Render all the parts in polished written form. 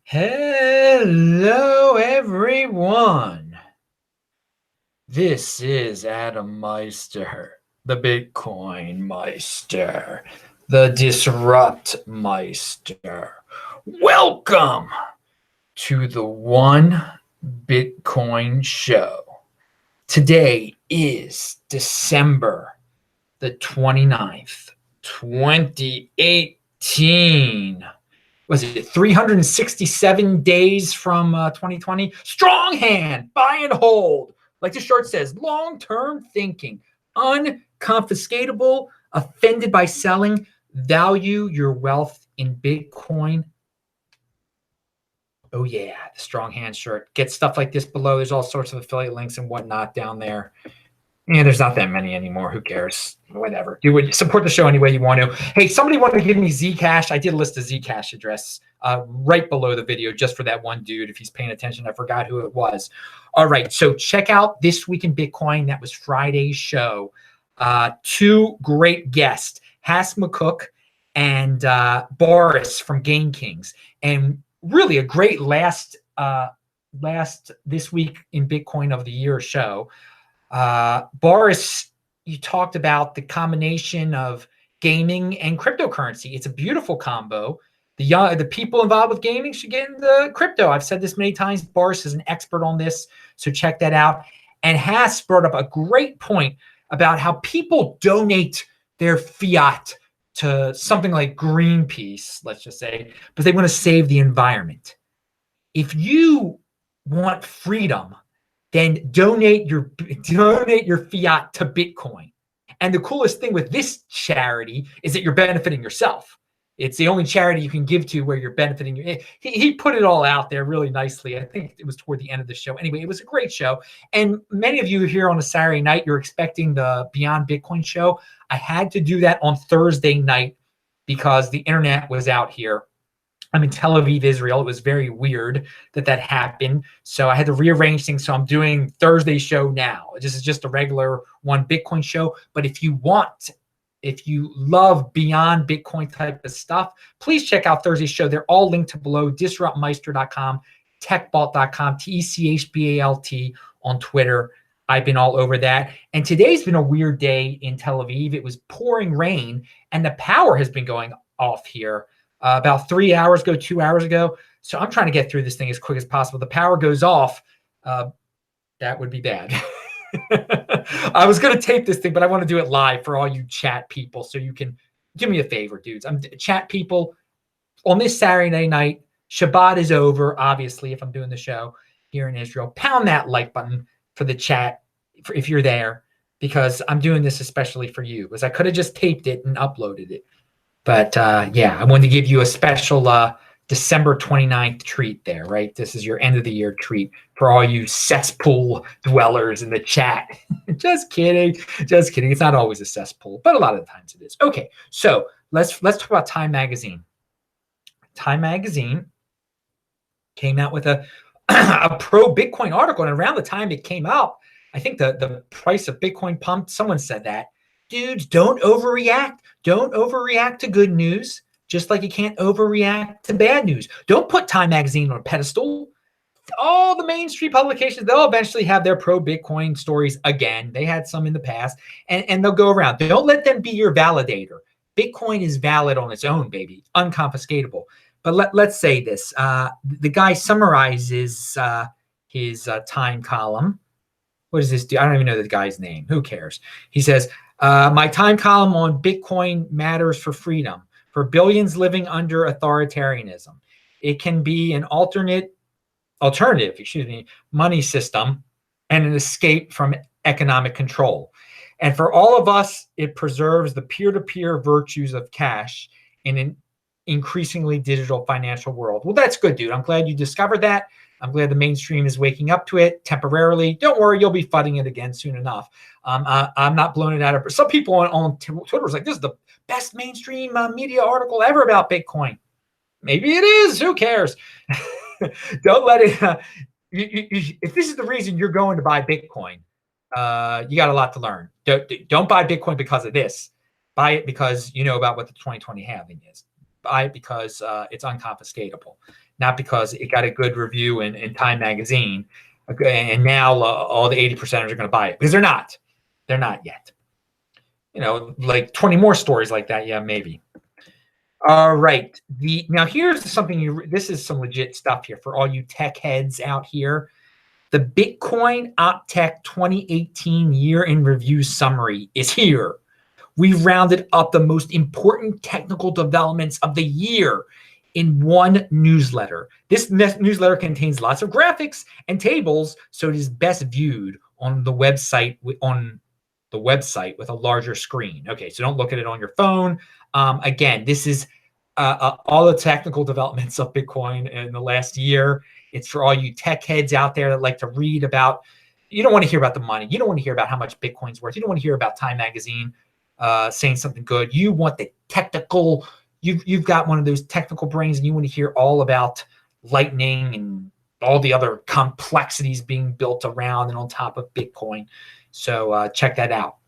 Hello, everyone. This is Adam Meister, the Bitcoin Meister, the Disrupt Meister. Welcome to the One Bitcoin Show. Today is December the 29th, 2018. Was it 367 days from 2020? Strong hand, buy and hold. Like the short says, long-term thinking, unconfiscatable, offended by selling, value your wealth in Bitcoin. Oh yeah, the strong hand shirt. Get stuff like this below. There's all sorts of affiliate links and whatnot down there. Yeah, there's not that many anymore. Who cares? Whatever. You would support the show any way you want to. Hey, somebody wanted to give me Zcash. I did list a Zcash address right below the video just for that one dude. If he's paying attention, I forgot who it was. All right, so check out This Week in Bitcoin. That was Friday's show. Two great guests, Hass McCook and Boris from Game Kings. And really a great last This Week in Bitcoin of the Year show. Boris, you talked about the combination of gaming and cryptocurrency. It's a beautiful combo. The people involved with gaming should get into crypto. I've said this many times. Boris is an expert on this, so check that out. And Hass brought up a great point about how people donate their fiat to something like Greenpeace, let's just say, but they want to save the environment. If you want freedom, then donate your fiat to Bitcoin. And the coolest thing with this charity is that you're benefiting yourself. It's the only charity you can give to where you're benefiting. He put it all out there really nicely. I think it was toward the end of the show. Anyway, it was a great show. And many of you here on a Saturday night, you're expecting the Beyond Bitcoin show. I had to do that on Thursday night because the internet was out here. I'm in Tel Aviv, Israel. It was very weird that happened. So I had to rearrange things. So I'm doing Thursday's show now. This is just a regular One Bitcoin show. But if you love Beyond Bitcoin type of stuff, please check out Thursday's show. They're all linked below, disruptmeister.com, techbalt.com, TECHBALT on Twitter. I've been all over that. And today's been a weird day in Tel Aviv. It was pouring rain, and the power has been going off here. About 3 hours ago, 2 hours ago. So I'm trying to get through this thing as quick as possible. The power goes off. That would be bad. I was going to tape this thing, but I want to do it live for all you chat people. So you can do me a favor, dudes. I'm chat people on this Saturday night. Shabbat is over, obviously, if I'm doing the show here in Israel. Pound that like button for the chat if you're there, because I'm doing this especially for you, because I could have just taped it and uploaded it. But yeah, I wanted to give you a special December 29th treat there, right? This is your end of the year treat for all you cesspool dwellers in the chat. Just kidding. Just kidding. It's not always a cesspool, but a lot of the times it is. Okay, so let's talk about Time Magazine. Time Magazine came out with a pro-Bitcoin article, and around the time it came out, I think the price of Bitcoin pumped. Someone said that. Dudes, don't overreact. Don't overreact to good news, just like you can't overreact to bad news. Don't put Time Magazine on a pedestal. All the mainstream publications, they'll eventually have their pro-Bitcoin stories again. They had some in the past, and they'll go around. Don't let them be your validator. Bitcoin is valid on its own, baby, unconfiscatable. But let's say this. The guy summarizes his Time column. What does this do? I don't even know the guy's name. Who cares? He says, my Time column on Bitcoin matters for freedom, for billions living under authoritarianism. It can be an alternative, money system and an escape from economic control. And for all of us, it preserves the peer-to-peer virtues of cash in an increasingly digital financial world. Well, that's good, dude. I'm glad you discovered that. I'm glad the mainstream is waking up to it temporarily. Don't worry, you'll be fighting it again soon enough. I'm not blowing it out of. Some people on Twitter was like, "This is the best mainstream media article ever about Bitcoin." Maybe it is. Who cares? Don't let it. If this is the reason you're going to buy Bitcoin, you got a lot to learn. Don't buy Bitcoin because of this. Buy it because you know about what the 2020 halving is. buy it because it's unconfiscatable, not because it got a good review in Time Magazine. Okay, and now all the 80%ers are going to buy it, because they're not. They're not yet. Like 20 more stories like that. Yeah, maybe. All right. Now here's something this is some legit stuff here for all you tech heads out here. The Bitcoin OpTech 2018 year in review summary is here. We've rounded up the most important technical developments of the year in one newsletter. This newsletter contains lots of graphics and tables, so it is best viewed on the website with a larger screen. Okay, so don't look at it on your phone. Again, this is all the technical developments of Bitcoin in the last year. It's for all you tech heads out there that like to read about. You don't want to hear about the money. You don't want to hear about how much Bitcoin's worth. You don't want to hear about Time Magazine saying something good. You want the technical. You've got one of those technical brains, and you want to hear all about Lightning and all the other complexities being built around and on top of Bitcoin. So check that out.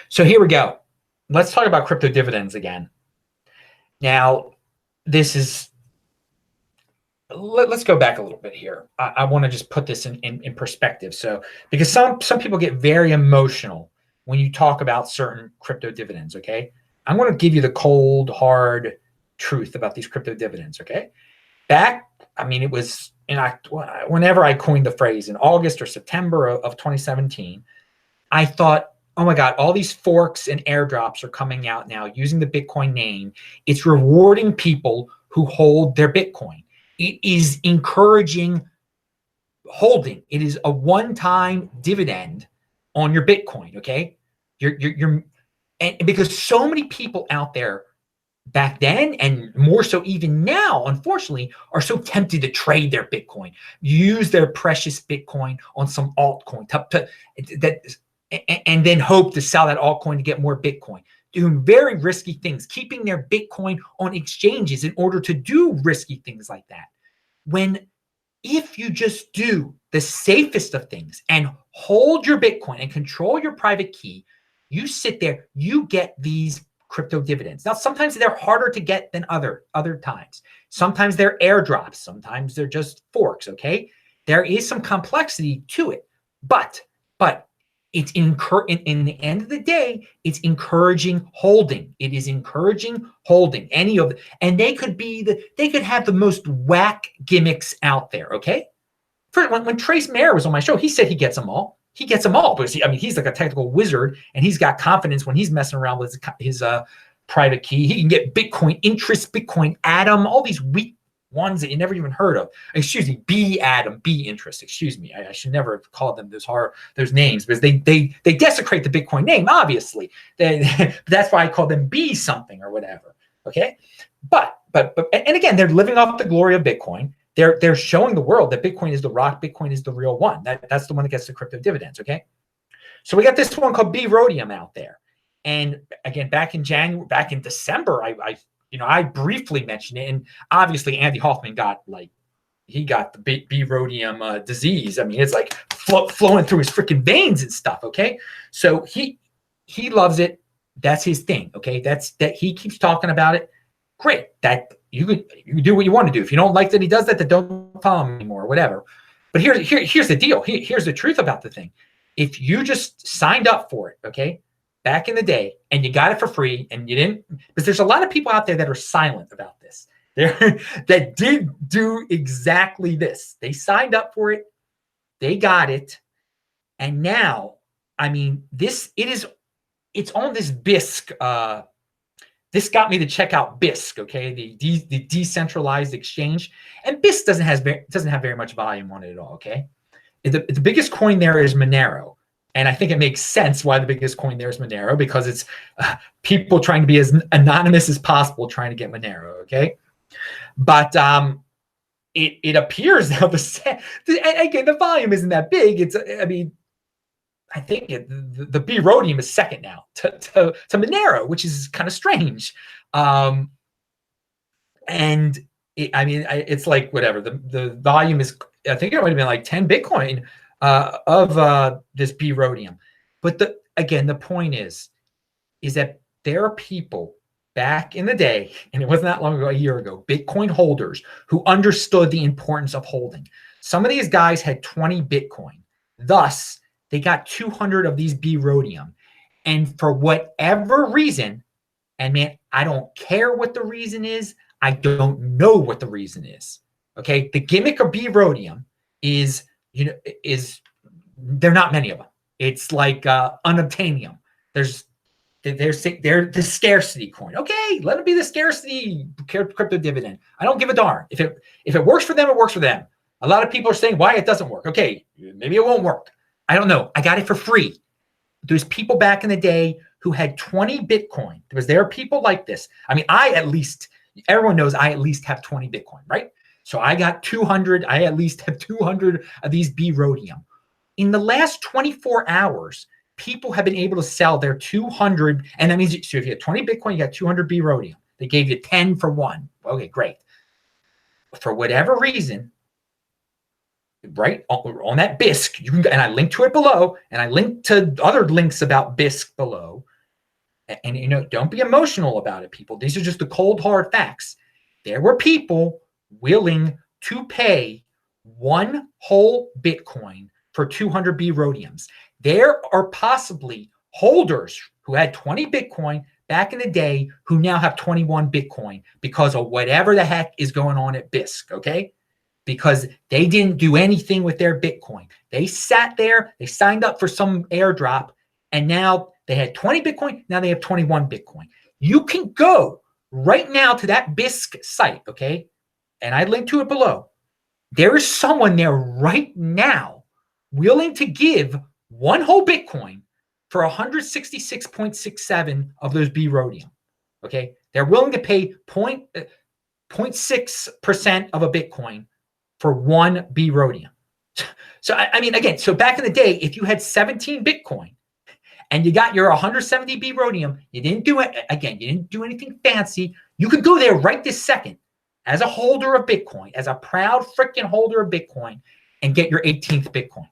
So here we go. Let's talk about crypto dividends again. Now, let's go back a little bit here. I want to just put this in perspective. So, because some people get very emotional when you talk about certain crypto dividends, okay? I'm going to give you the cold, hard truth about these crypto dividends, okay? It was whenever I coined the phrase in August or September of 2017, I thought, oh my God, all these forks and airdrops are coming out now using the Bitcoin name. It's rewarding people who hold their Bitcoin. It is encouraging holding. It is a one-time dividend on your Bitcoin, okay? And because so many people out there back then, and more so even now, unfortunately, are so tempted to trade their Bitcoin, use their precious Bitcoin on some altcoin, and then hope to sell that altcoin to get more Bitcoin, doing very risky things, keeping their Bitcoin on exchanges in order to do risky things like that. If you just do the safest of things and hold your Bitcoin and control your private key, you sit there, you get these crypto dividends. Now, sometimes they're harder to get than other times. Sometimes they're airdrops. Sometimes they're just forks, okay? There is some complexity to it, but it's in the end of the day, it's encouraging holding. It is encouraging holding and they could have the most whack gimmicks out there, okay? When Trace Mayer was on my show, he said he gets them all. He gets them all because he's like a technical wizard, and he's got confidence when he's messing around with his private key. He can get Bitcoin interest, Bitcoin Atom, all these weak ones that you never even heard of. Excuse me, B Atom, B interest. Excuse me, I should never have called them those names, because they desecrate the Bitcoin name. Obviously, that's why I call them B something or whatever. Okay, but and again, they're living off the glory of Bitcoin. They're showing the world that Bitcoin is the rock. Bitcoin is the real one. That's the one that gets the crypto dividends. Okay, so we got this one called Brhodium out there, and again, back in December, I briefly mentioned it, and obviously Andy Hoffman got the Brhodium disease. It's like flowing through his freaking veins and stuff. Okay, so he loves it. That's his thing. Okay, that he keeps talking about it. Great. That you do what you want to do. If you don't like that he does that, then don't follow him anymore, or whatever. But here's the deal. Here's the truth about the thing. If you just signed up for it, okay, back in the day, and you got it for free, and you didn't, because there's a lot of people out there that are silent about this. That did do exactly this. They signed up for it, they got it, and now, it's on this BISC. This got me to check out BISC, okay, the decentralized exchange, and BISC doesn't have very much volume on it at all. Okay, the biggest coin there is Monero. And I think it makes sense why the biggest coin there is Monero, because it's people trying to be as anonymous as possible trying to get Monero, okay? But it appears now again, the volume isn't that big. I think the Brhodium is second now to Monero, which is kind of strange. It's like whatever. The volume is, I think it might have been like 10 Bitcoin of this Brhodium. But the point is that there are people back in the day, and it wasn't that long ago, a year ago, Bitcoin holders who understood the importance of holding. Some of these guys had 20 Bitcoin. Thus, they got 200 of these Brhodium. And for whatever reason, and man, I don't care what the reason is. I don't know what the reason is. Okay. The gimmick of Brhodium is, there are not many of them. It's like unobtainium. They're the scarcity coin. Okay, let it be the scarcity crypto dividend. I don't give a darn. If it works for them, it works for them. A lot of people are saying why it doesn't work. Okay, maybe it won't work. I don't know. I got it for free. There's people back in the day who had 20 Bitcoin. There are people like this. I mean, everyone knows I at least have 20 Bitcoin, right? So I got 200. I at least have 200 of these Brhodium. In the last 24 hours, people have been able to sell their 200. And that means, so if you have 20 Bitcoin, you got 200 Brhodium. They gave you 10 for one. Okay, great. For whatever reason, right on that BISC, you can, and I link to it below, and I link to other links about BISC below. And don't be emotional about it, people. These are just the cold hard facts. There were people willing to pay one whole Bitcoin for 200 Brhodiums. There are possibly holders who had 20 Bitcoin back in the day who now have 21 Bitcoin because of whatever the heck is going on at BISC, okay? Because they didn't do anything with their Bitcoin. They sat there, they signed up for some airdrop, and now they had 20 Bitcoin, now they have 21 Bitcoin. You can go right now to that BISC site, okay? And I link to it below. There is someone there right now willing to give one whole Bitcoin for 166.67 of those Brhodium, okay? They're willing to pay 0.6% of a Bitcoin for one Brhodium. So, I mean, again, so back in the day, if you had 17 Bitcoin and you got your 170 Brhodium, you didn't do it, again, you didn't do anything fancy. You could go there right this second as a holder of Bitcoin, as a proud freaking holder of Bitcoin, and get your 18th Bitcoin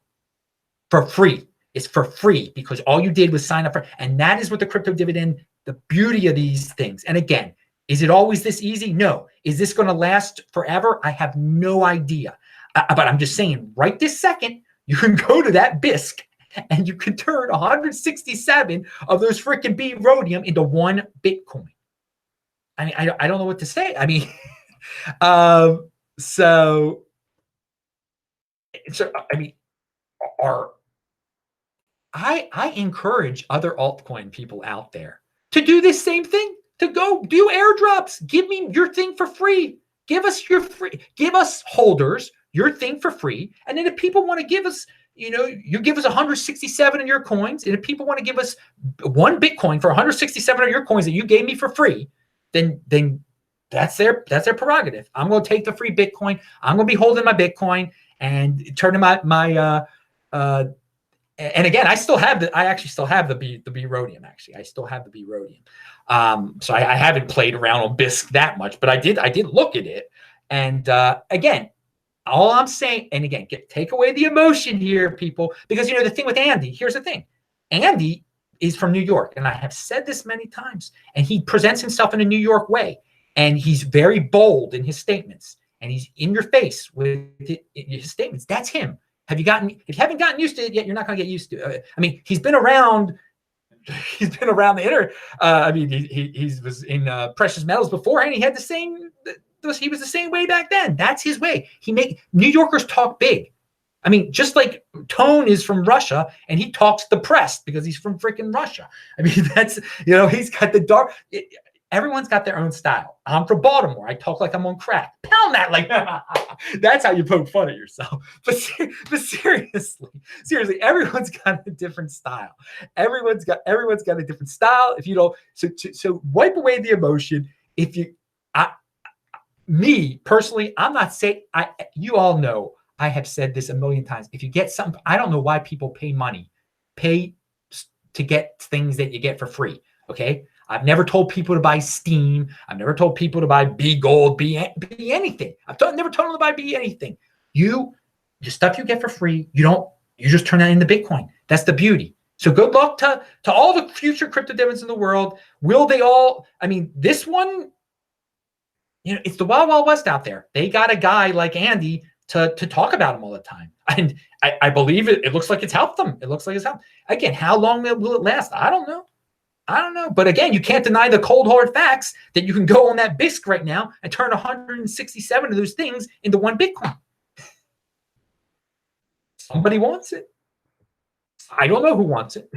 for free. It's for free because all you did was sign up for, and that is what the crypto dividend, the beauty of these things. And again, is it always this easy? No. Is this going to last forever? I have no idea. But I'm just saying, right this second, you can go to that BISC and you can turn 167 of those freaking Brhodium into one Bitcoin. I mean, I don't know what to say. I mean, so I mean, I encourage other altcoin people out there to do this same thing, to go do airdrops. Give me your thing for free. Give us holders your thing for free. And then if people want to give us, you give us 167 of your coins. And if people want to give us one Bitcoin for 167 of your coins that you gave me for free, then that's their prerogative. I'm going to take the free Bitcoin. I'm going to be holding my Bitcoin and turning my and again, I actually still have the Brhodium. Actually, I still have the Brhodium. So I haven't played around on BISC that much, but I did look at it. And again, all I'm saying, and again, take away the emotion here, people, because the thing with Andy. Here's the thing: Andy is from New York, and I have said this many times. And he presents himself in a New York way, and he's very bold in his statements, and he's in your face with his statements. That's him. If you haven't gotten used to it yet, you're not going to get used to it. I mean, he's been around the internet. I mean, he was in precious metals beforehand. He had the same. He was the same way back then. That's his way. New Yorkers talk big. I mean, just like Tone is from Russia and he talks depressed because he's from freaking Russia. I mean, that's he's got the dark. Everyone's got their own style. I'm from Baltimore. I talk like I'm on crack. Pound that like that's how you poke fun at yourself. But seriously, everyone's got a different style. Everyone's got a different style. If you don't, so wipe away the emotion. Me personally, I'm not saying you all know I have said this a million times. If you get something, I don't know why people pay to get things that you get for free. Okay. I've never told people to buy Steam. I've never told people to buy BGold, be anything. Never told them to buy anything. The stuff you get for free, you just turn that into Bitcoin. That's the beauty. So good luck to all the future crypto dividends in the world. Will they all? I mean, this one, it's the wild, wild west out there. They got a guy like Andy to talk about him all the time. And I believe it looks like it's helped them. It looks like it's helped. Again, how long will it last? I don't know. But again, you can't deny the cold hard facts that you can go on that BISC right now and turn 167 of those things into one Bitcoin. Somebody wants it. I don't know who wants it.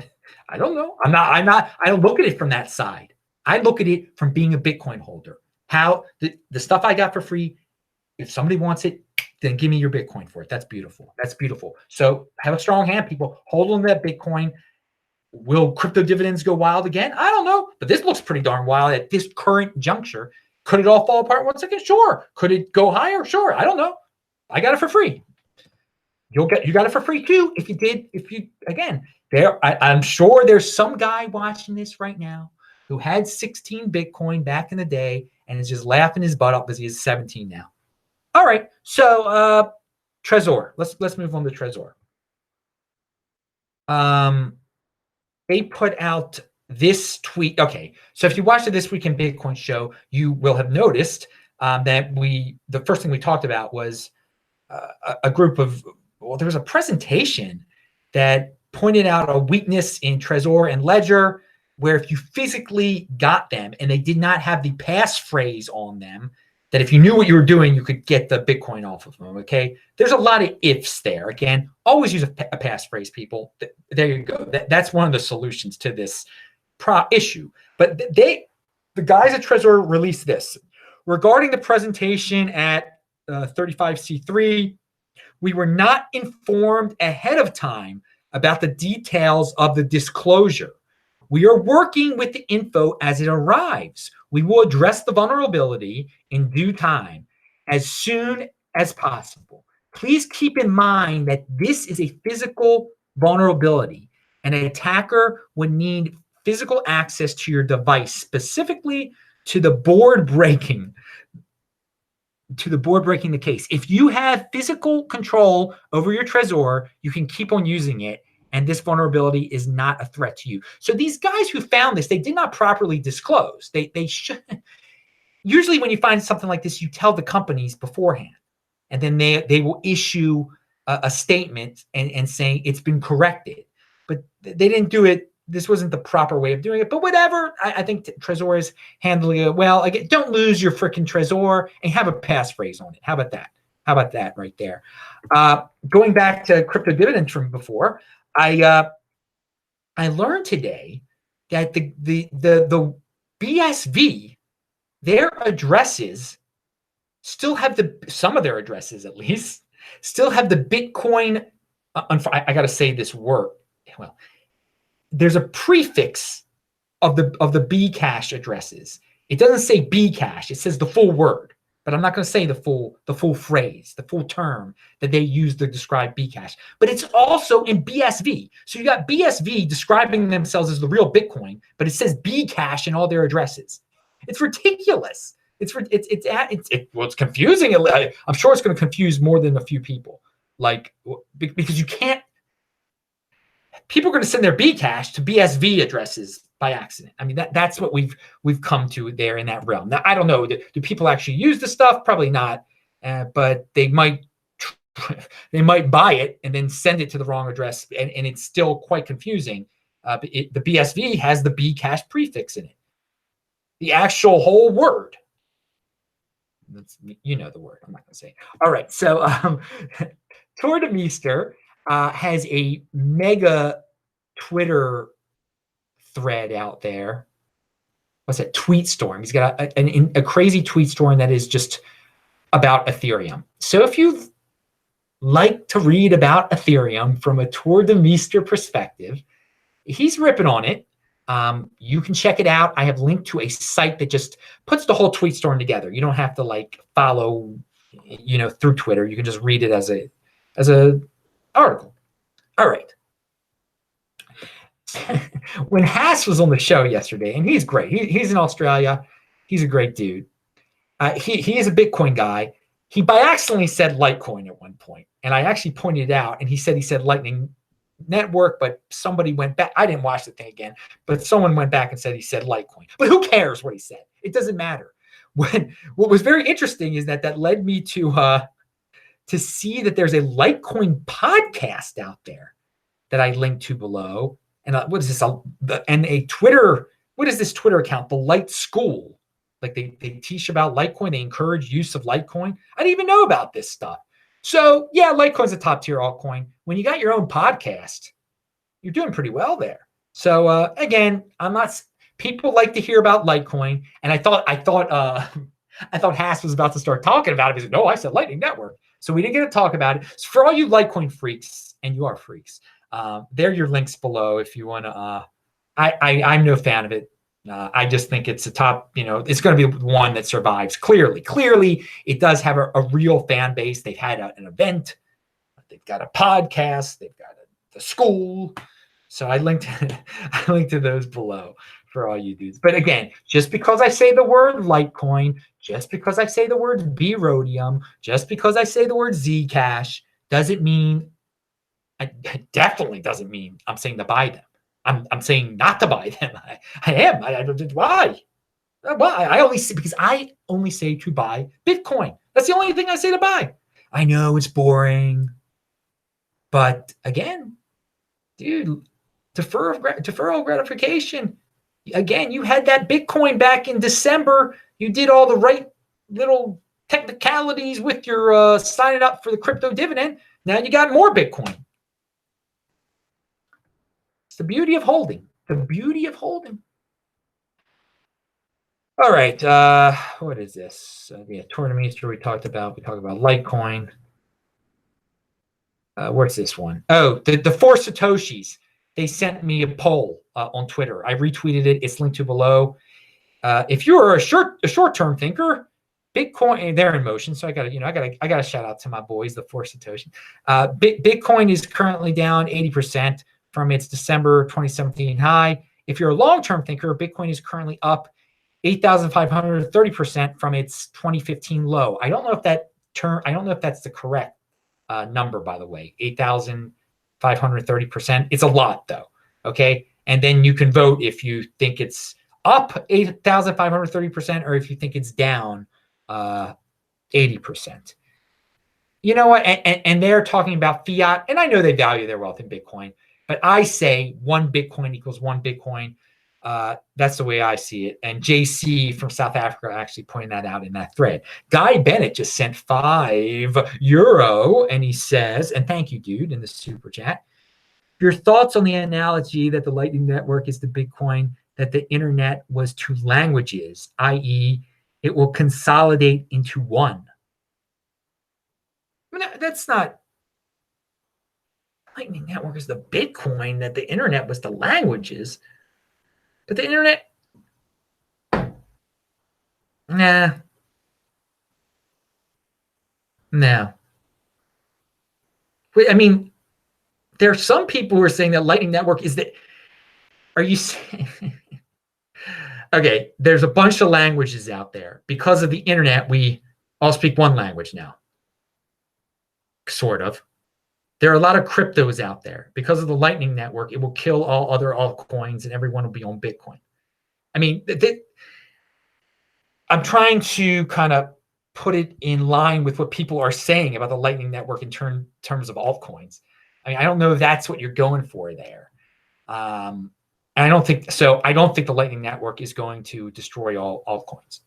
I don't know. I don't look at it from that side. I look at it from being a Bitcoin holder. How the stuff I got for free, if somebody wants it, then give me your Bitcoin for it. That's beautiful. That's beautiful. So have a strong hand, people. Hold on to that Bitcoin. Will crypto dividends go wild again? I don't know, but this looks pretty darn wild at this current juncture. Could it all fall apart once again? Sure. Could it go higher? Sure. I don't know. I got it for free. You got it for free too. I'm sure there's some guy watching this right now who had 16 Bitcoin back in the day and is just laughing his butt up because he has 17 now. All right. So Trezor. Let's move on to Trezor. They put out this tweet. Okay, so if you watched the This Week in Bitcoin show, you will have noticed that the first thing we talked about was a group of, there was a presentation that pointed out a weakness in Trezor and Ledger, where if you physically got them and they did not have the passphrase on them, that if you knew what you were doing, you could get the Bitcoin off of them, okay? There's a lot of ifs there. Again, always use a passphrase, people. There you go. That's one of the solutions to this issue. But the guys at Trezor released this. Regarding the presentation at 35C3, we were not informed ahead of time about the details of the disclosure. We are working with the info as it arrives. We will address the vulnerability in due time, as soon as possible. Please keep in mind that this is a physical vulnerability. An attacker would need physical access to your device, specifically to the board breaking the case. If you have physical control over your Trezor, you can keep on using it, and this vulnerability is not a threat to you. So these guys who found this, they did not properly disclose. They should. Usually when you find something like this, you tell the companies beforehand, and then they will issue a statement and saying it's been corrected. But they didn't do it. This wasn't the proper way of doing it, but whatever. I think Trezor is handling it well. Again, don't lose your freaking Trezor and have a passphrase on it. How about that? How about that right there? Going back to crypto dividends from before, I learned today that the BSV, their addresses still have some of their addresses at least still have the Bitcoin. I got to say this word. Well, there's a prefix of the Bcash addresses. It doesn't say Bcash. It says the full word, but I'm not going to say the full phrase, the full term that they use to describe Bcash. But it's also in BSV. So you got BSV describing themselves as the real Bitcoin, but it says Bcash in all their addresses. It's ridiculous. It's confusing. I'm sure it's going to confuse more than a few people, because you can't. People are going to send their Bcash to BSV addresses by accident. I mean, that's what we've come to there in that realm. Now, I don't know. Do people actually use the stuff? Probably not. But they might buy it and then send it to the wrong address, and it's still quite confusing. But the BSV has the Bcash prefix in it. The actual whole word. You know the word. I'm not going to say it. All right. So Tour de Meester has a mega Twitter thread out there. What's that? Tweet storm. He's got a crazy tweet storm that is just about Ethereum. So if you like to read about Ethereum from a Tour de Meester perspective, he's ripping on it. You can check it out. I have linked to a site that just puts the whole tweet storm together. You don't have to follow, through Twitter. You can just read it as a article. All right. When Haas was on the show yesterday, and he's great. He's in Australia. He's a great dude. He is a Bitcoin guy. He by accidentally said Litecoin at one point, and I actually pointed it out. And he said Lightning Network, but somebody went back. I didn't watch the thing again, but someone went back and said he said Litecoin. But who cares what he said? It doesn't matter. What was very interesting is that led me to see that there's a Litecoin podcast out there that I linked to below. And what is this? And a Twitter. What is this Twitter account? The Lite School. Like they teach about Litecoin. They encourage use of Litecoin. I didn't even know about this stuff. So yeah, Litecoin's a top tier altcoin. When you got your own podcast, you're doing pretty well there. So again, I'm not. People like to hear about Litecoin, and I thought Haas was about to start talking about it. He said, "No, I said Lightning Network." So we didn't get to talk about it. So for all you Litecoin freaks, and you are freaks, there are your links below if you want to. I'm no fan of it. I just think it's a top, it's going to be one that survives. Clearly, it does have a real fan base. They've had an event. They've got a podcast. They've got the school. So I linked to those below for all you dudes. But again, just because I say the word Litecoin, just because I say the word Brhodium, just because I say the word Zcash, doesn't mean, it definitely doesn't mean I'm saying to buy them. I'm saying not to buy them. I am. Why? Why? I only say to buy Bitcoin. That's the only thing I say to buy. I know it's boring, but again, dude, deferral gratification. Again, you had that Bitcoin back in December. You did all the right little technicalities with your signing up for the crypto dividend. Now you got more Bitcoin. It's the beauty of holding. The beauty of holding. All right. What is this? Tournaments we talked about. We talked about Litecoin. Where's this one? Oh, the 4 Satoshis. They sent me a poll on Twitter. I retweeted it. It's linked to below. If you're a short-term thinker, Bitcoin, they're in motion. So I gotta shout out to my boys, the 4 Satoshi. Bitcoin is currently down 80% from its December 2017 high. If you're a long-term thinker, Bitcoin is currently up 8,530% from its 2015 low. I don't know if that's the correct number, by the way. 8,530%. It's a lot, though. Okay, and then you can vote if you think it's up 8,530% or if you think it's down 80%. You know what? And they're talking about fiat, and I know they value their wealth in Bitcoin, but I say 1 Bitcoin equals 1 Bitcoin. That's the way I see it. And JC from South Africa actually pointed that out in that thread. Guy Bennett just sent €5, and he says, and thank you, dude, in the super chat. Your thoughts on the analogy that the Lightning Network is to Bitcoin, that the internet was to languages, i.e., it will consolidate into one. I mean, that's not. Lightning Network is the Bitcoin, that the internet was the languages. But the internet, nah. I mean, there are some people who are saying that Lightning Network is the. Are you saying? Okay, there's a bunch of languages out there. Because of the internet, we all speak one language now. Sort of. There are a lot of cryptos out there. Because of the Lightning Network, it will kill all other altcoins and everyone will be on Bitcoin. I mean, I'm trying to kind of put it in line with what people are saying about the Lightning Network in terms of altcoins. I mean, I don't know if that's what you're going for there. And I don't think so. I don't think the Lightning Network is going to destroy all altcoins.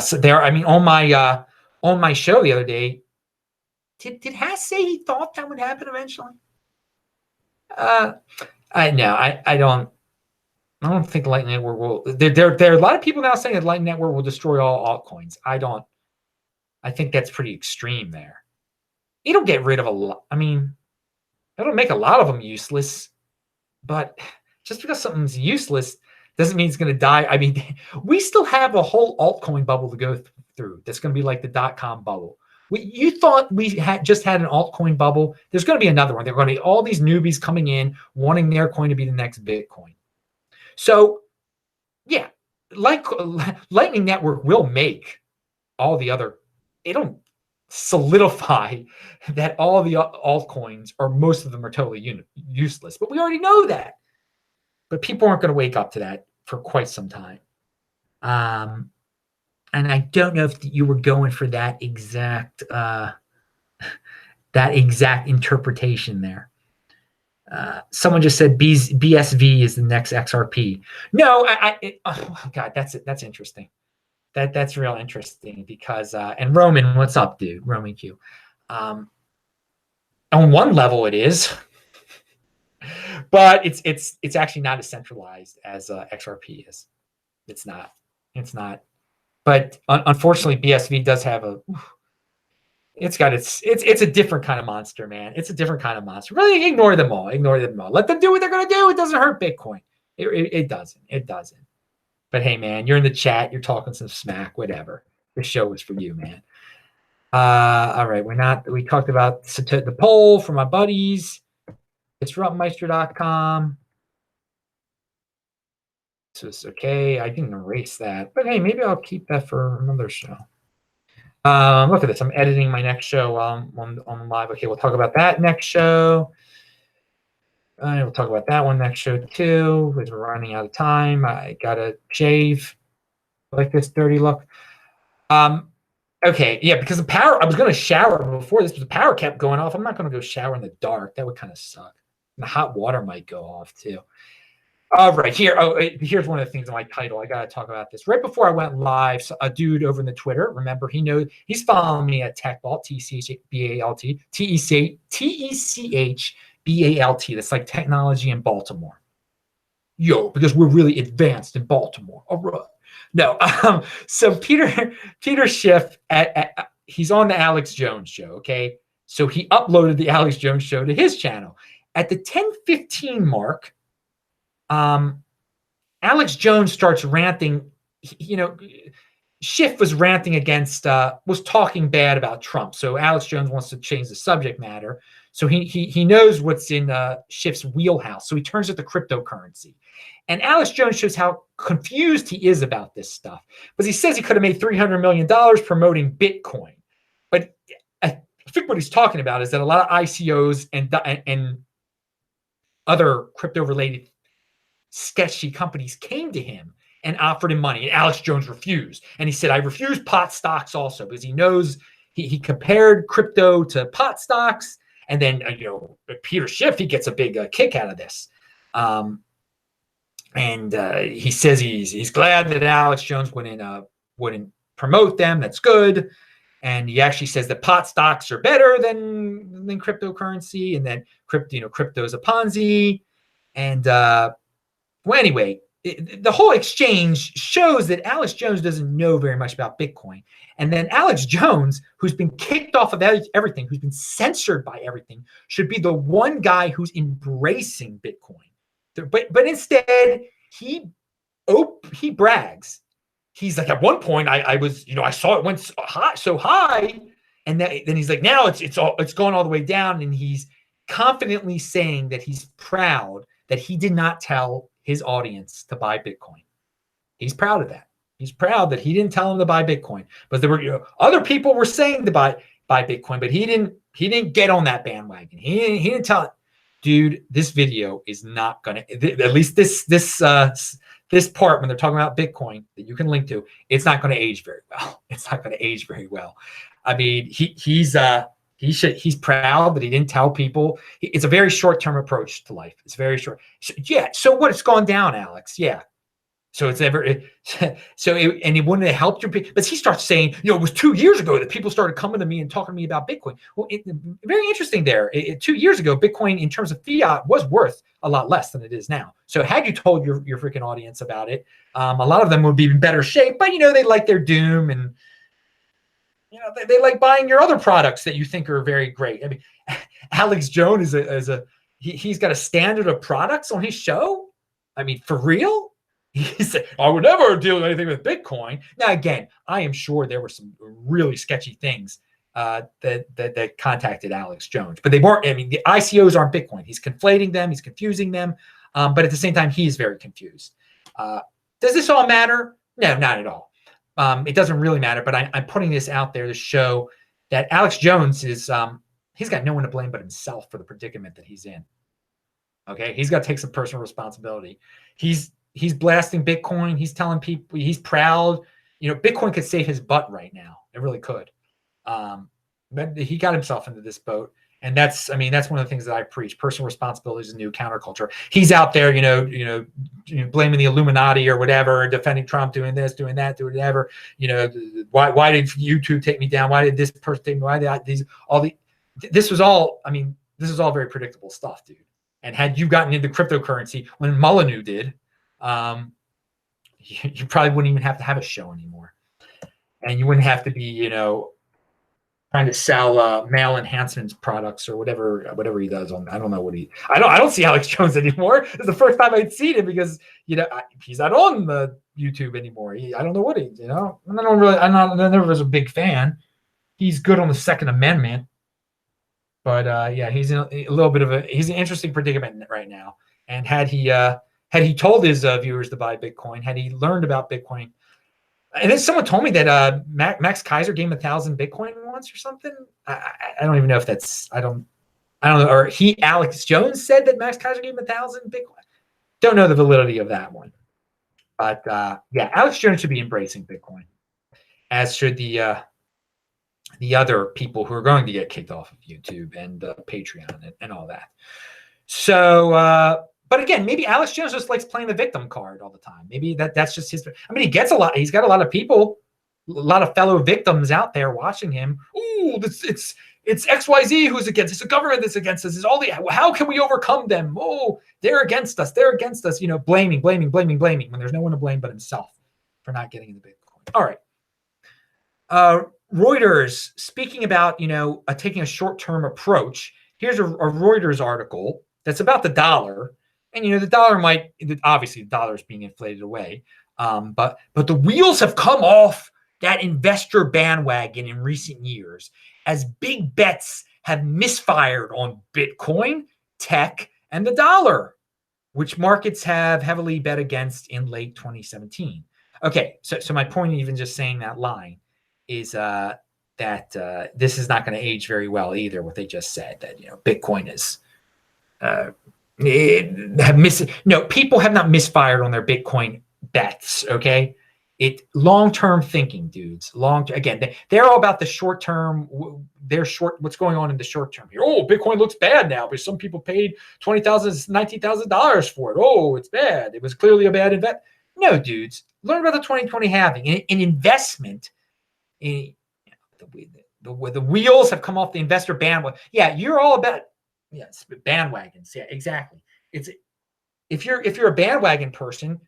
So there, I mean, on my show the other day, did Haas say he thought that would happen eventually? I don't think the Lightning Network will. There are a lot of people now saying that Lightning Network will destroy all altcoins. I think that's pretty extreme there. It'll get rid of a lot. I mean, it'll make a lot of them useless. But just because something's useless doesn't mean it's going to die. I mean, we still have a whole altcoin bubble to go through. That's going to be like the .com bubble. You thought we just had an altcoin bubble. There's going to be another one. There are going to be all these newbies coming in wanting their coin to be the next Bitcoin. So, yeah, like Lightning Network will make all the other. solidify that all the altcoins, or most of them, are totally useless. But we already know that. But people aren't going to wake up to that for quite some time. And I don't know if you were going for that exact interpretation there. Someone just said BSV is the next XRP. No, oh God, that's interesting. That's real interesting because and Roman, what's up, dude? Roman Q. On one level, it is, but it's actually not as centralized as XRP is. It's not. It's not. But unfortunately, BSV does have a. It's a different kind of monster, man. It's a different kind of monster. Really, ignore them all. Ignore them all. Let them do what they're gonna do. It doesn't hurt Bitcoin. It doesn't. It doesn't. But hey, man, you're in the chat. You're talking some smack. Whatever. This show was for you, man. All right, we talked about the poll for my buddies. Disruptmeister.com. So it's okay. I didn't erase that, but hey, maybe I'll keep that for another show. Look at this. I'm editing my next show on live. Okay, we'll talk about that next show. We'll talk about that one next show too, because we're running out of time. I gotta shave. Like this dirty look. Okay, yeah, because the power, I was going to shower before this, but the power kept going off. I'm not going to go shower in the dark. That would kind of suck. And the hot water might go off too. All right, here's one of the things in my title. I got to talk about this. Right before I went live, a dude over in the Twitter, remember, he's following me at TechBalt, TECHBALT, TECHBALT. That's like technology in Baltimore. Yo, because we're really advanced in Baltimore. All right. No, so Peter Schiff he's on the Alex Jones show. Okay, so he uploaded the Alex Jones show to his channel at the 10:15 mark. Alex Jones starts ranting. Schiff was ranting against, was talking bad about Trump. So Alex Jones wants to change the subject matter. So he knows what's in Schiff's wheelhouse. So he turns it to cryptocurrency. And Alex Jones shows how confused he is about this stuff. Because he says he could have made $300 million promoting Bitcoin. But I think what he's talking about is that a lot of ICOs and other crypto-related sketchy companies came to him and offered him money. And Alex Jones refused. And he said, I refuse pot stocks also, because he knows he compared crypto to pot stocks. And then, Peter Schiff, he gets a big kick out of this. And he says he's glad that Alex Jones wouldn't promote them. That's good. And he actually says that pot stocks are better than cryptocurrency, and that crypto is a Ponzi. And anyway, the whole exchange shows that Alex Jones doesn't know very much about Bitcoin. And then Alex Jones, who's been kicked off of everything, who's been censored by everything, should be the one guy who's embracing Bitcoin. But instead, he brags. He's like, at one point, I was, I saw it went so high, and then he's like, now it's gone all the way down, and he's confidently saying that he's proud that he did not tell his audience to buy Bitcoin. He's proud of that. He's proud that he didn't tell them to buy Bitcoin, but there were other people were saying to buy Bitcoin, but he didn't get on that bandwagon. He didn't tell it. Dude, this video is not gonna, at least this part when they're talking about Bitcoin that you can link to, it's not going to age very well. It's not going to age very well. I mean, he's proud that he didn't tell people. It's a very short-term approach to life. It's very short. Yeah. So what? It's gone down, Alex. Yeah. So and it wouldn't have helped you. But he starts saying, it was 2 years ago that people started coming to me and talking to me about Bitcoin. Well, very interesting there. 2 years ago, Bitcoin in terms of fiat was worth a lot less than it is now. So had you told your freaking audience about it, a lot of them would be in better shape. But they like their doom, and they like buying your other products that you think are very great. I mean, Alex Jones he's got a standard of products on his show. I mean, for real. He said, I would never deal anything with Bitcoin. Now, again, I am sure there were some really sketchy things that contacted Alex Jones, but they weren't. I mean, the ICOs aren't Bitcoin. He's conflating them. He's confusing them. But at the same time, he is very confused. Does this all matter? No, not at all. It doesn't really matter, but I'm putting this out there to show that Alex Jones is he's got no one to blame but himself for the predicament that he's in. Okay, he's got to take some personal responsibility. He's blasting Bitcoin. He's telling people he's proud. Bitcoin could save his butt right now. It really could. But he got himself into this boat. And that's one of the things that I preach. Personal responsibility is a new counterculture. He's out there, blaming the Illuminati or whatever, defending Trump, doing this, doing that, doing whatever. Why did YouTube take me down? Why did this person take me? Why did this was all very predictable stuff, dude. And had you gotten into cryptocurrency when Molyneux did, you probably wouldn't even have to have a show anymore, and you wouldn't have to be, trying to sell male enhancements products or whatever he does. I don't know what I don't see Alex Jones anymore. It's the first time I'd seen him because he's not on the YouTube anymore. I don't know what I never was a big fan. He's good on the Second Amendment, but he's in a little bit of he's an interesting predicament right now. And had he told his viewers to buy Bitcoin, had he learned about Bitcoin. And then someone told me that Max Kaiser gave him 1,000 Bitcoin once or something. I don't even know if that's I don't know. Or Alex Jones said that Max Kaiser gave him 1,000 Bitcoin. Don't know the validity of that one. But Alex Jones should be embracing Bitcoin, as should the other people who are going to get kicked off of YouTube and Patreon and all that. So. But again, maybe Alex Jones just likes playing the victim card all the time. Maybe that's just his. He gets a lot. He's got a lot of people, a lot of fellow victims out there watching him. Ooh, it's XYZ who's against. It's a government that's against us. It's all how can we overcome them? Oh, they're against us. They're against us. Blaming when there's no one to blame but himself for not getting into Bitcoin. All right. Reuters speaking about taking a short-term approach. Here's a Reuters article that's about the dollar. And the dollar obviously the dollar is being inflated away, but the wheels have come off that investor bandwagon in recent years as big bets have misfired on Bitcoin, tech, and the dollar, which markets have heavily bet against in late 2017. Okay, so my point in even just saying that line is that this is not going to age very well either. What they just said, that Bitcoin is. People have not misfired on their Bitcoin bets. Okay, long-term thinking, dudes. They're all about the short-term. They're short. What's going on in the short term here? Oh, Bitcoin looks bad now because some people paid $20,000, $19,000 for it. Oh, it's bad. It was clearly a bad investment. No, dudes, learn about the 2020 halving. An investment. The wheels have come off the investor bandwagon. Yeah, you're all about. Yes, bandwagons. Yeah, exactly. If you're a bandwagon person,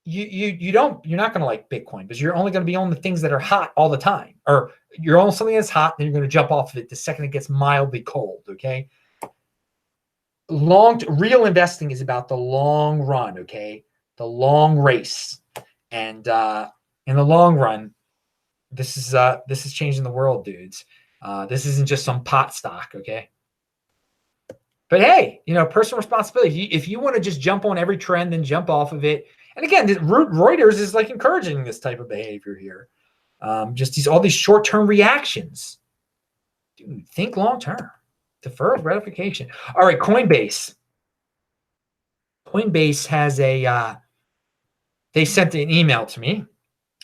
you're not going to like Bitcoin because you're only going to be on the things that are hot all the time, or you're on something that's hot, then you're going to jump off of it the second it gets mildly cold. Okay. Real investing is about the long run. Okay, the long race, and in the long run, this is changing the world, dudes. This isn't just some pot stock. Okay. But hey, personal responsibility. If you want to just jump on every trend, then jump off of it. And again, Reuters is encouraging this type of behavior here. Just all these short-term reactions. Dude, think long-term. Deferred gratification. All right, Coinbase. Coinbase has they sent an email to me,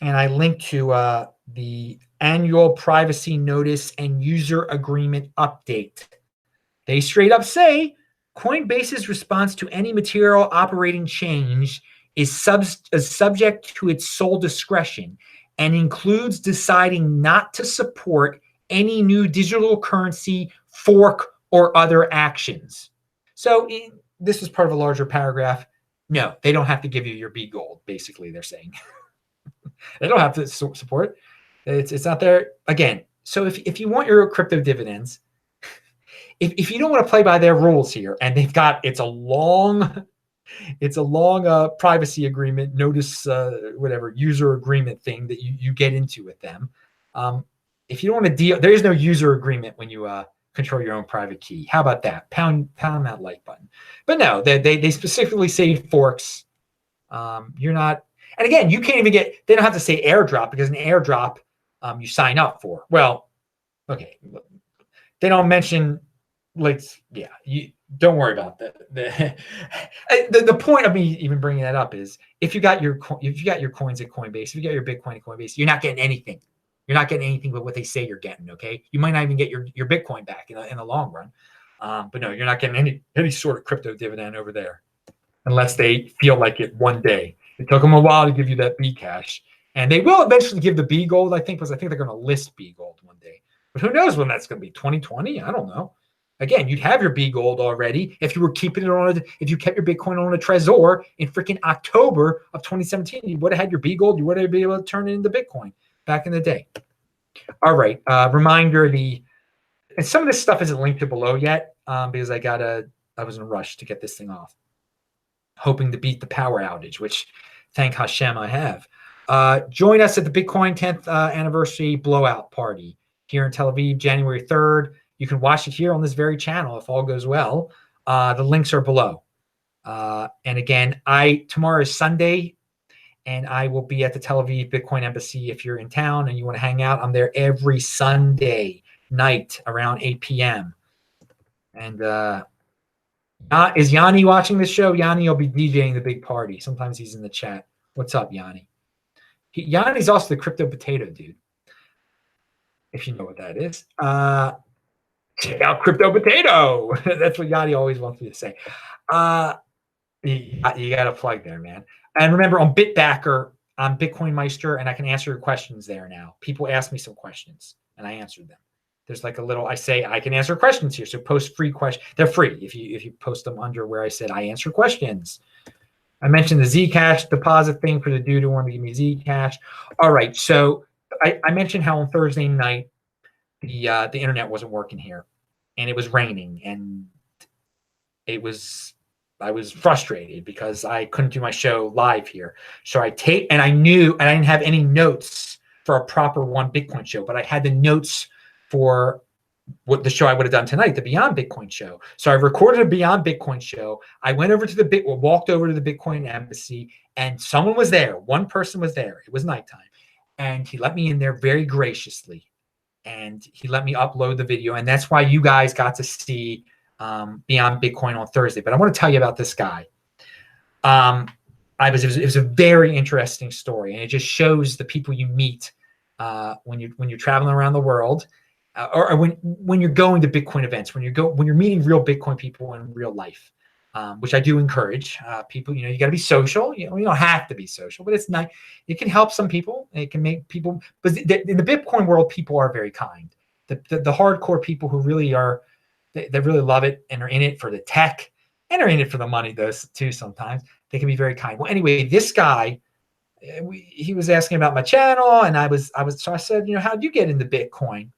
and I linked to the annual privacy notice and user agreement update. They straight up say Coinbase's response to any material operating change is subject to its sole discretion and includes deciding not to support any new digital currency, fork, or other actions. So this is part of a larger paragraph. No, they don't have to give you your BGold, basically, they're saying. They don't have to support it. It's not there. Again, so if you want your crypto dividends, if you don't want to play by their rules here, and they've got it's a long privacy agreement, notice user agreement thing that you get into with them. If you don't want to deal, there is no user agreement when you control your own private key. How about that? Pound that like button. But no, they specifically say forks. You're not, and again, you can't even get. They don't have to say airdrop because an airdrop you sign up for. Well, Okay, they don't mention like, yeah, you don't worry about that. The point of me even bringing that up is if you got your coins at Coinbase, if you got your Bitcoin at Coinbase, you're not getting anything. You're not getting anything but what they say you're getting. Okay, you might not even get your Bitcoin back in the long run, but no, you're not getting any sort of crypto dividend over there unless they feel like it one day. It took them a while to give you that Bcash, and they will eventually give the BGold. I think because I think they're going to list BGold one day, but who knows when that's going to be? 2020? I don't know. Again, you'd have your BGold already if you were keeping it on. If you kept your Bitcoin on a Trezor in freaking October of 2017, you would have had your BGold. You would have been able to turn it into Bitcoin back in the day. All right. Reminder: and some of this stuff isn't linked to below yet because I was in a rush to get this thing off, hoping to beat the power outage, which thank Hashem I have. Join us at the Bitcoin 10th anniversary blowout party here in Tel Aviv, January 3rd. You can watch it here on this very channel if all goes well. The links are below. And again, tomorrow is Sunday, and I will be at the Tel Aviv Bitcoin Embassy. If you're in town and you want to hang out, I'm there every Sunday night around 8 p.m. And is Yanni watching this show? Yanni will be DJing the big party. Sometimes he's in the chat. What's up, Yanni? Yanni's also the crypto potato dude, if you know what that is. Check out Crypto Potato. That's what Yanni always wants me to say. You got a plug there, man. And remember, on Bitbacker, I'm Bitcoin Meister, and I can answer your questions there now. People ask me some questions, and I answered them. There's like a little, I say I can answer questions here. So post free questions. They're free if you post them under where I said I answer questions. I mentioned the Zcash deposit thing for the dude who wanted to give me Zcash. All right. So I mentioned how on Thursday night the internet wasn't working here, and it was raining, and I was frustrated because I couldn't do my show live here. So I knew, and I didn't have any notes for a proper One Bitcoin show, but I had the notes for what the show I would have done tonight, the Beyond Bitcoin show. So I recorded a Beyond Bitcoin show. I went over to walked over to the Bitcoin Embassy, and someone was there. One person was there. It was nighttime, and he let me in there very graciously, and he let me upload the video, and that's why you guys got to see Beyond Bitcoin on Thursday. But I want to tell you about this guy. It was a very interesting story, and it just shows the people you meet when you're traveling around the world, or when you're going to Bitcoin events, when you're meeting real Bitcoin people in real life, which I do encourage people. You got to be social. You don't have to be social, but it's nice. It can help some people. It can make people. But in the Bitcoin world, people are very kind. The hardcore people who really are. They really love it and are in it for the tech and are in it for the money, those too. Sometimes they can be very kind. Well, anyway, this guy, he was asking about my channel, and so I said, how'd you get into Bitcoin?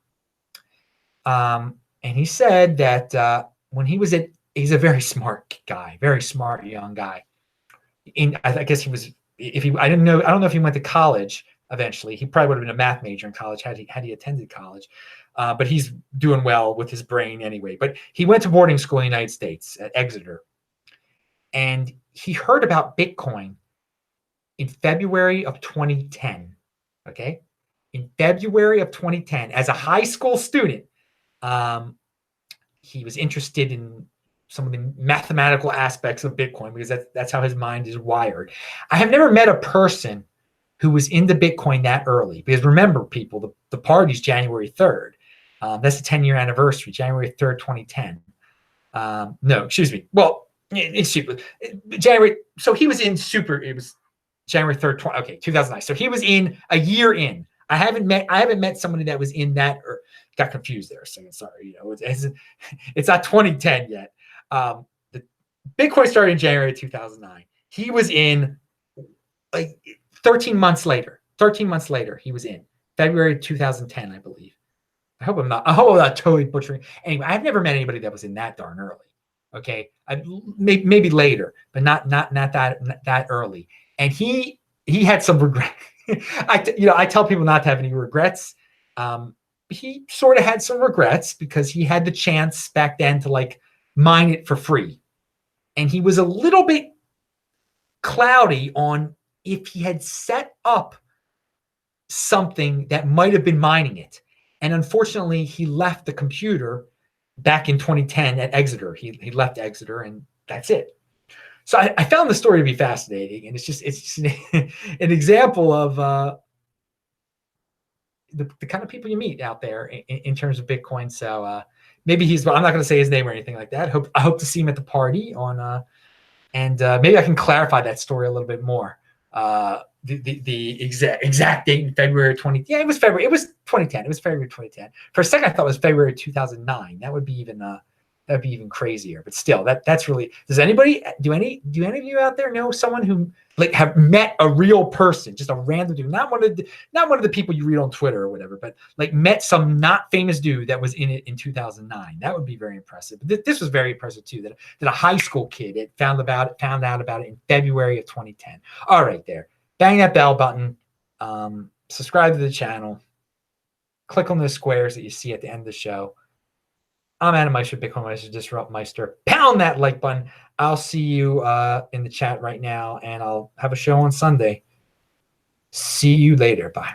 And he said that when he's a very smart guy, very smart young guy. I guess he was, I don't know if he went to college eventually. He probably would have been a math major in college had he attended college. But he's doing well with his brain anyway. But he went to boarding school in the United States at Exeter. And he heard about Bitcoin in February of 2010. Okay? In February of 2010, as a high school student, he was interested in some of the mathematical aspects of Bitcoin because that's how his mind is wired. I have never met a person who was into Bitcoin that early. Because remember, people, the party's January 3rd. That's the 10-year anniversary, January 3rd, 2010. No, excuse me. Well, it's super. January. So he was in it was January 3rd, 2009. So he was in a year in. I haven't met somebody that was in that or got confused there. So sorry, it's not 2010 yet. The Bitcoin started in January 2009. He was in like 13 months later. 13 months later, he was in February 2010, I believe. I hope I'm not totally butchering. Anyway, I've never met anybody that was in that darn early. Okay, maybe later, but not that early. And he had some regret. I tell people not to have any regrets. He sort of had some regrets because he had the chance back then to like mine it for free, and he was a little bit cloudy on if he had set up something that might have been mining it. And unfortunately, he left the computer back in 2010 at Exeter. He left Exeter, and that's it. So I found the story to be fascinating, and it's just an example of the kind of people you meet out there in terms of Bitcoin. So maybe I'm not going to say his name or anything like that. I hope to see him at the party on, and maybe I can clarify that story a little bit more. The exact date in February 20. Yeah, it was February. It was 2010. It was February 2010. For a second, I thought it was February 2009. That would be even crazier. But still, that's really. Do any of you out there know someone who like have met a real person, just a random dude, not one of the people you read on Twitter or whatever, but like met some not famous dude that was in it in 2009? That would be very impressive. But this was very impressive too. That a high school kid found out about it in February of 2010. All right, there. Bang that bell button. Subscribe to the channel. Click on the squares that you see at the end of the show. I'm Adam Meister, Bitcoin Meister, Disrupt Meister. Pound that like button. I'll see you in the chat right now, and I'll have a show on Sunday. See you later. Bye.